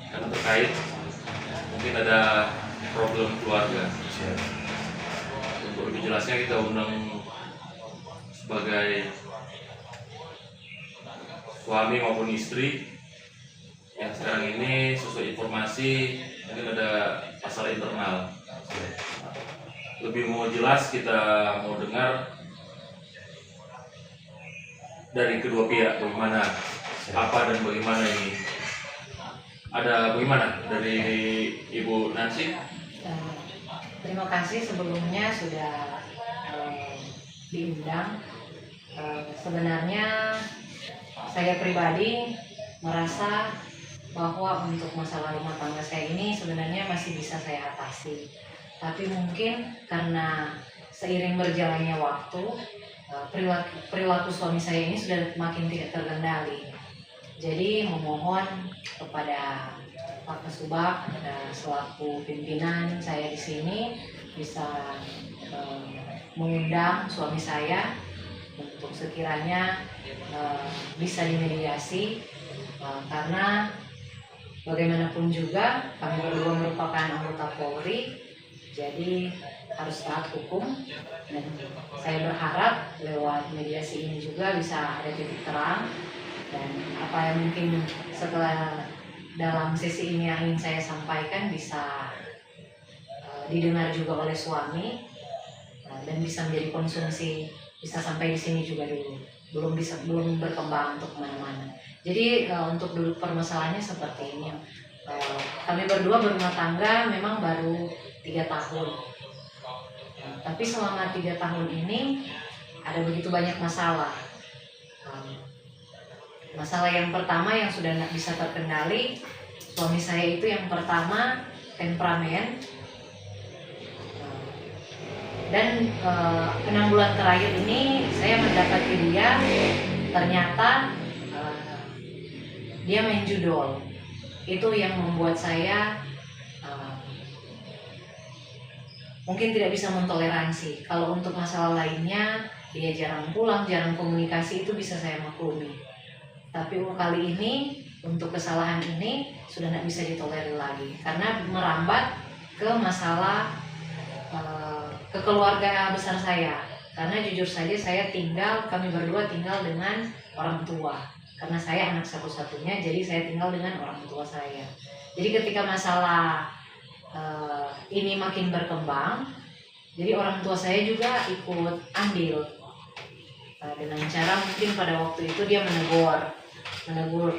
karena terkait mungkin ada problem keluarga. Untuk lebih jelasnya kita undang sebagai suami maupun istri yang sekarang ini sesuai informasi mungkin ada masalah internal. Lebih mau jelas kita mau dengar dari kedua pihak bagaimana apa dan bagaimana ini. Ada bagaimana dari Ibu Nancy? Terima kasih sebelumnya sudah diundang. Sebenarnya saya pribadi merasa bahwa untuk masalah rumah tangga saya ini sebenarnya masih bisa saya atasi. Tapi mungkin karena seiring berjalannya waktu, perilaku suami saya ini sudah makin tidak terkendali. Jadi memohon kepada Pak Kasubag selaku pimpinan saya di sini bisa mengundang suami saya untuk sekiranya bisa dimediasi, karena bagaimanapun juga kami berdua merupakan anggota Polri, jadi harus taat hukum, dan saya berharap lewat mediasi ini juga bisa ada titik terang, dan apa yang mungkin setelah dalam sesi ini yang ingin saya sampaikan bisa didengar juga oleh suami, dan bisa menjadi konsumsi, bisa sampai di sini juga dulu, belum berkembang untuk kemana-mana. Jadi untuk duduk permasalahannya seperti ini. Kami berdua berumah tangga memang baru 3 tahun, tapi selama 3 tahun ini ada begitu banyak masalah. Masalah yang pertama yang sudah tidak bisa terkendali, suami saya itu yang pertama temperamen, dan 6 bulan terakhir ini saya mendapati dia ternyata dia main judol. Itu yang membuat saya mungkin tidak bisa mentoleransi. Kalau untuk masalah lainnya dia jarang pulang, jarang komunikasi, itu bisa saya maklumi. Tapi kali ini untuk kesalahan ini sudah tidak bisa ditolerir lagi, karena merambat ke masalah ke keluarga besar saya. Karena jujur saja kami berdua tinggal dengan orang tua, karena saya anak satu-satunya, jadi saya tinggal dengan orang tua saya. Jadi ketika masalah ini makin berkembang, jadi orang tua saya juga ikut andil, dengan cara mungkin pada waktu itu dia menegur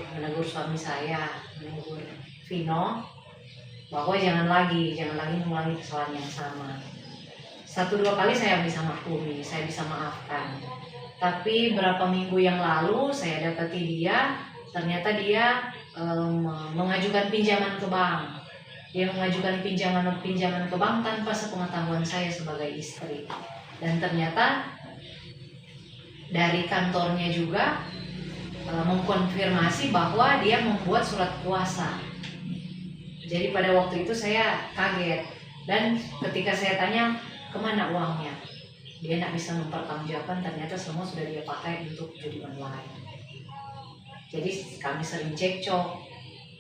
suami saya, menegur Vino, bahwa jangan lagi mengulangi kesalahan yang sama. 1-2 kali saya bisa maklumi, saya bisa maafkan. Tapi berapa minggu yang lalu saya dapati ternyata dia mengajukan pinjaman ke bank. Dia mengajukan pinjaman ke bank tanpa sepengetahuan saya sebagai istri. Dan ternyata dari kantornya juga mengkonfirmasi bahwa dia membuat surat kuasa. Jadi pada waktu itu saya kaget, dan ketika saya tanya kemana uangnya, dia tidak bisa mempertanggungjawabkan, ternyata semua sudah dia pakai untuk judi online. Jadi kami sering cekcok,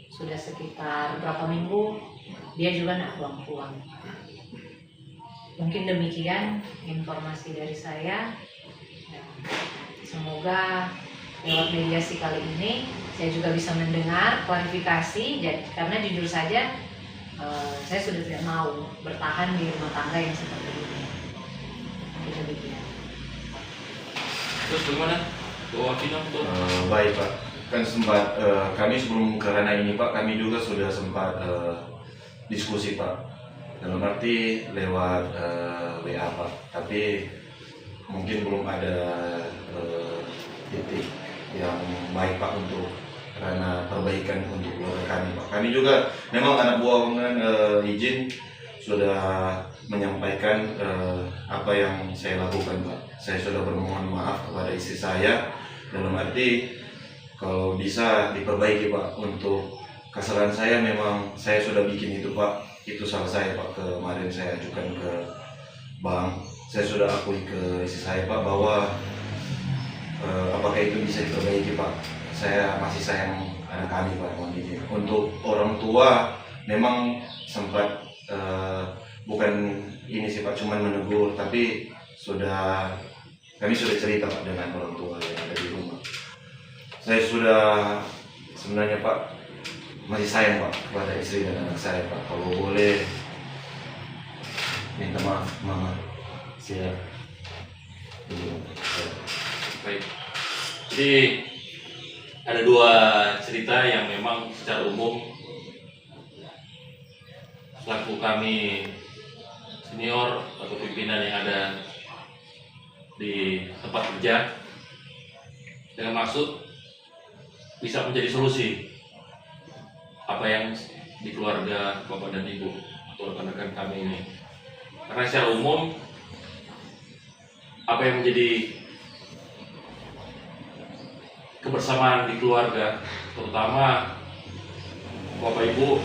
sudah sekitar berapa minggu dia juga tidak pulang-pulang. Mungkin demikian informasi dari saya. Semoga lewat mediasi kali ini saya juga bisa mendengar klarifikasi, karena jujur saja saya sudah tidak mau bertahan di rumah tangga yang seperti ini. Demikian. Terus bagaimana? Baik Pak, kan sempat kami sebelum kerana ini Pak, kami juga sudah sempat diskusi Pak, dalam arti lewat WA Pak, tapi mungkin belum ada titik yang baik Pak untuk karena perbaikan untuk keluarga kami Pak. Kami juga memang anak buah bangunan izin sudah menyampaikan apa yang saya lakukan Pak. Saya sudah bermohon maaf kepada istri saya, dalam arti kalau bisa diperbaiki Pak. Untuk kesalahan saya memang saya sudah bikin itu Pak, itu salah saya Pak. Kemarin saya ajukan ke bank, saya sudah akui ke istri saya Pak bahwa apakah itu bisa diperbaiki Pak. Saya masih sayang anak kami Pak, mohon izin. Untuk orang tua memang sempat bukan ini sih Pak, cuman menegur, tapi kami sudah cerita Pak dengan orang tua yang ada di rumah. Saya sudah sebenarnya Pak masih sayang Pak kepada istri dan anak saya Pak. Kalau boleh minta maaf Mama. Siap. Baik. Jadi ada dua cerita yang memang secara umum selaku kami senior atau pimpinan yang ada di tempat kerja dengan maksud bisa menjadi solusi apa yang di keluarga bapak dan ibu atau rekan-rekan kami ini. Karena secara umum apa yang menjadi kebersamaan di keluarga, terutama bapak ibu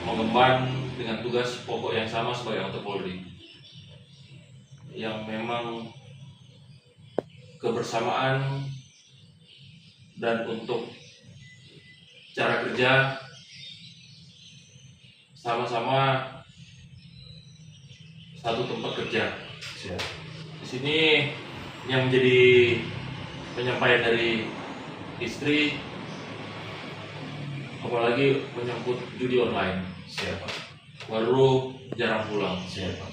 mengemban dengan tugas pokok yang sama sebagai anggota Polri, yang memang kebersamaan dan untuk cara kerja sama-sama satu tempat kerja. Siap. Di sini yang menjadi penyampaian dari istri, apalagi menyangkut judi online. Siap Pak. Baru jarang pulang. Siap Pak.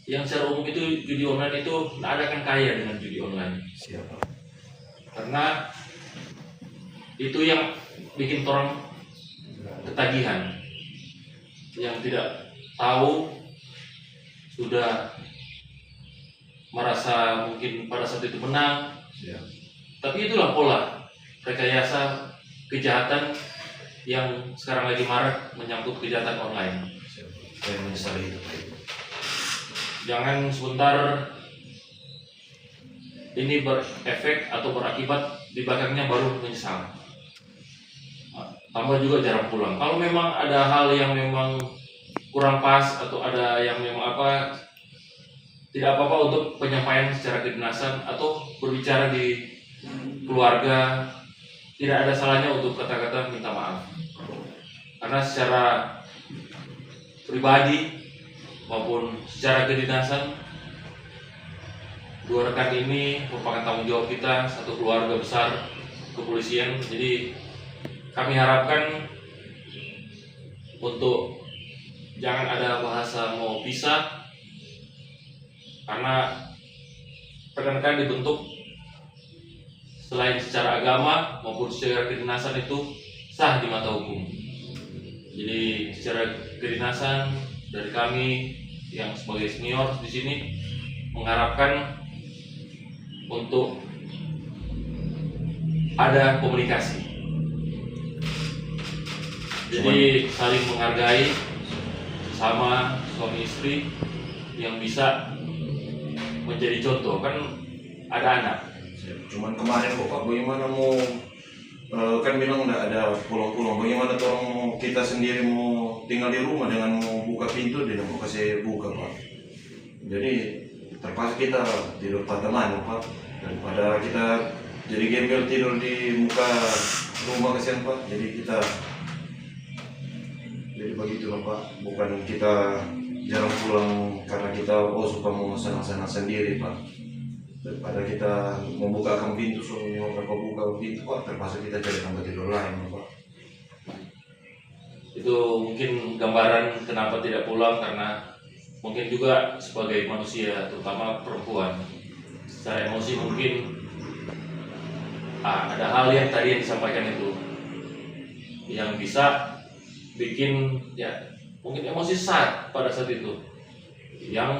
Yang secara umum itu judi online itu tidak ada kan kaya dengan judi online. Siap Pak. Karena itu yang bikin orang ketagihan, yang tidak tahu sudah merasa mungkin pada saat itu menang, Siap. tapi itulah pola rekayasa kejahatan yang sekarang lagi marak menyangkut kejahatan online. Siap. Saya menyesali itu Pak. Jangan sebentar ini berefek atau berakibat di belakangnya baru menyesal. Tambah juga jarang pulang. Kalau memang ada hal yang memang kurang pas atau ada yang memang apa, tidak apa-apa untuk penyampaian secara kedinasan atau berbicara di keluarga. Tidak ada salahnya untuk kata-kata minta maaf. Karena secara pribadi maupun secara kedinasan, dua rekan ini merupakan tanggung jawab kita, satu keluarga besar kepolisian. Jadi kami harapkan untuk jangan ada bahasa mau pisah, karena rekan-rekan dibentuk selain secara agama maupun secara kedinasan itu sah di mata hukum. Jadi secara kedinasan dari kami yang sebagai senior di sini mengharapkan untuk ada komunikasi. Jadi saling menghargai sama suami istri yang bisa menjadi contoh. Kan ada anak. Cuman kemarin kok Pak, bagaimana mau kan bilang nggak ada pulang-pulang. Bagaimana orang kita sendiri mau tinggal di rumah dengan mau buka pintu dia mau kasih buka Pak. Jadi terpaksa kita tidur teman Pak, daripada kita jadi gembel tidur di muka rumah kasihan Pak. Jadi begitulah Pak, bukan kita jarang pulang karena kita suka mau senang-senang sendiri Pak. Daripada kita membukakan pintu, suaminya berapa buka pintu Pak, terpaksa kita cari tempat tidur lain Pak. Itu mungkin gambaran kenapa tidak pulang, karena mungkin juga sebagai manusia, terutama perempuan, secara emosi mungkin ada hal yang tadi yang disampaikan itu yang bisa bikin ya mungkin emosi saat pada saat itu, yang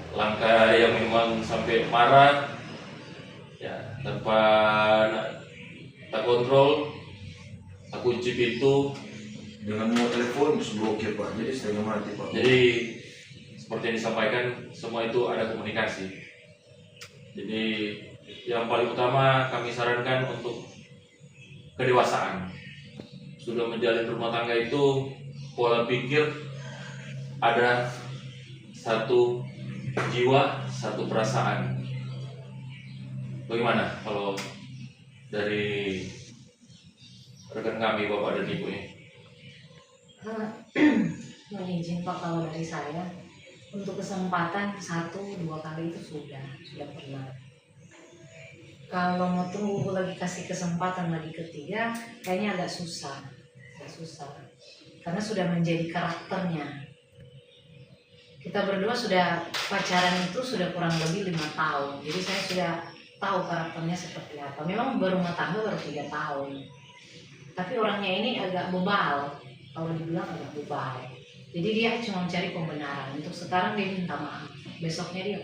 langkah yang memang sampai marah ya tanpa tak kontrol, tak kunci pintu Dengan mau telepon terus blokir Pak, jadi setengah mati Pak. Jadi seperti yang disampaikan, semua itu ada komunikasi. Jadi yang paling utama kami sarankan untuk kedewasaan. Sudah menjalin rumah tangga itu pola pikir ada satu jiwa, satu perasaan. Bagaimana kalau dari rekan kami Bapak dan Ibu ini? Mohon izin Pak, kalau dari saya untuk kesempatan 1-2 kali itu sudah pernah. Kalau mau tunggu lagi kasih kesempatan lagi ketiga, kayaknya agak susah, karena sudah menjadi karakternya. Kita berdua sudah pacaran itu sudah kurang lebih 5 tahun, jadi saya sudah tahu karakternya seperti apa. Memang berumah tangga baru 3 tahun, tapi orangnya ini agak bebal, kalau dibilang agak bebal. Jadi dia cuma mencari pembenaran. Untuk sekarang dia minta maaf, besoknya dia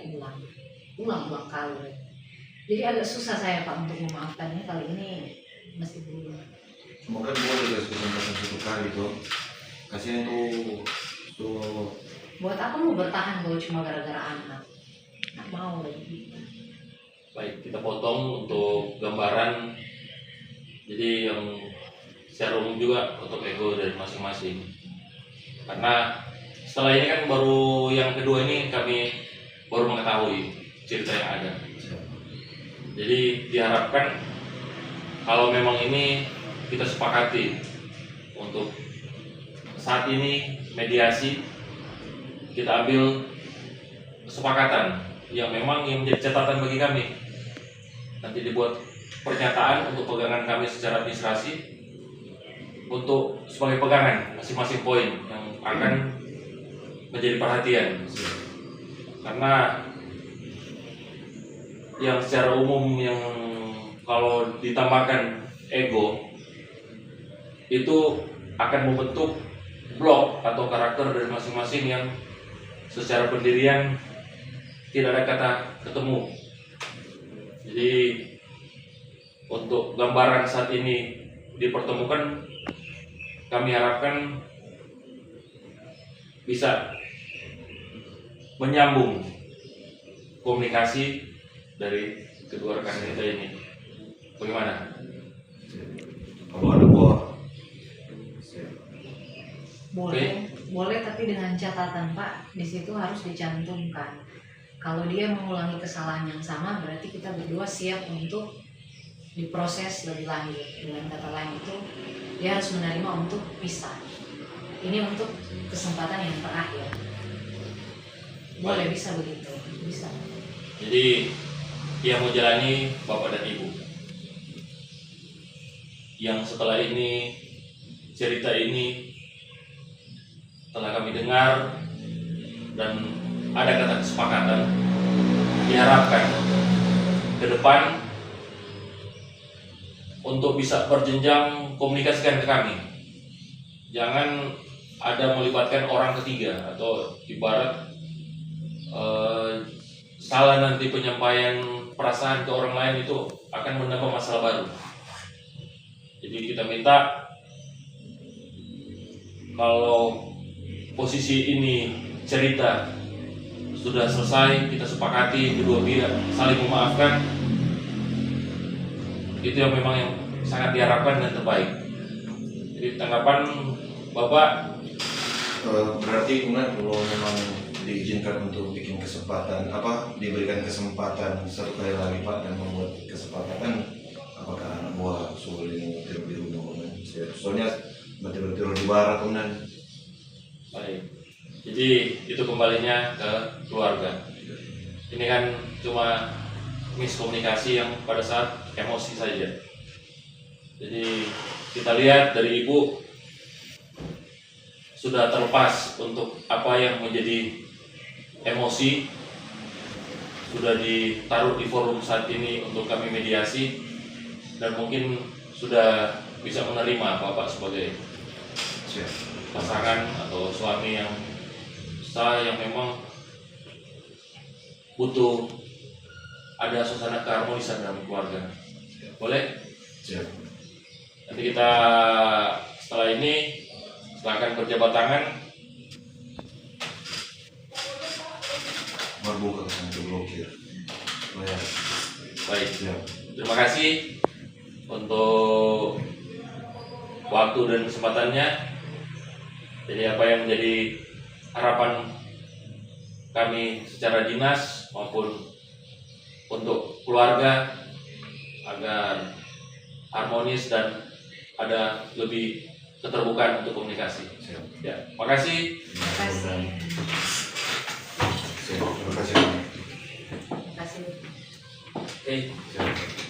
ulang kali. Jadi agak susah saya Pak untuk memaafkannya, kali ini masih belum. Semoga boleh dikasih kesempatan 1 kali tuh. Kasihan tuh. Buat apa mau bertahan kalau cuma gara-gara anak? Nggak mau lagi. Baik, kita potong untuk gambaran. Jadi yang secara umum juga untuk ego dari masing-masing. Karena setelah ini kan baru yang kedua ini kami baru mengetahui cerita yang ada. Jadi diharapkan kalau memang ini kita sepakati untuk saat ini mediasi, kita ambil kesepakatan yang memang yang menjadi catatan bagi kami. Nanti dibuat pernyataan untuk pegangan kami secara administrasi untuk sebagai pegangan masing-masing poin yang akan menjadi perhatian. Karena yang secara umum yang kalau ditambahkan ego itu akan membentuk blok atau karakter dari masing-masing yang secara pendirian tidak ada kata ketemu. Jadi untuk gambaran saat ini dipertemukan, kami harapkan bisa menyambung komunikasi dari kedua rekan kita ini. Bagaimana? Kalau ada buah. Boleh, tapi dengan catatan Pak, di situ harus dicantumkan. Kalau dia mengulangi kesalahan yang sama, berarti kita berdua siap untuk diproses lebih lanjut. Dengan kata lain itu, dia harus menerima untuk pisah. Ini untuk kesempatan yang terakhir. Boleh, bisa begitu, bisa. Jadi yang mau jalani Bapak dan Ibu. Yang setelah ini cerita ini telah kami dengar dan ada kata kesepakatan, diharapkan ke depan untuk bisa berjenjang komunikasikan ke kami. Jangan ada melibatkan orang ketiga atau ibarat salah nanti penyampaian perasaan ke orang lain itu akan menambah masalah baru. Jadi kita minta kalau posisi ini cerita sudah selesai, kita sepakati kedua pihak saling memaafkan, itu yang memang yang sangat diharapkan dan terbaik. Jadi tanggapan Bapak? Berarti kemudian kalau memang diizinkan untuk bikin kesempatan, diberikan kesempatan 1 kali lagi Pak, dan membuat kesepakatan, apakah anak buah soal ini tidur di rumah kemudian? Soalnya betul-betul di barat kemudian. Baik. Jadi itu kembalinya ke keluarga. Ini kan cuma miskomunikasi yang pada saat emosi saja. Jadi kita lihat dari Ibu sudah terlepas untuk apa yang menjadi emosi, sudah ditaruh di forum saat ini untuk kami mediasi, dan mungkin sudah bisa menerima Bapak sebagai pasangan atau suami yang sah, yang memang butuh ada suasana keharmonisan dalam keluarga. Boleh? Siap. Nanti kita setelah ini silakan berjabat tangan. Marbuka sampai blokir. Baik. Siap. Terima kasih untuk waktu dan kesempatannya. Jadi apa yang menjadi harapan kami secara dinas maupun untuk keluarga agar harmonis dan ada lebih keterbukaan untuk komunikasi. Siap. Ya, makasih. Terima kasih. Siap. Terima kasih. Terima kasih. Oke. Siap.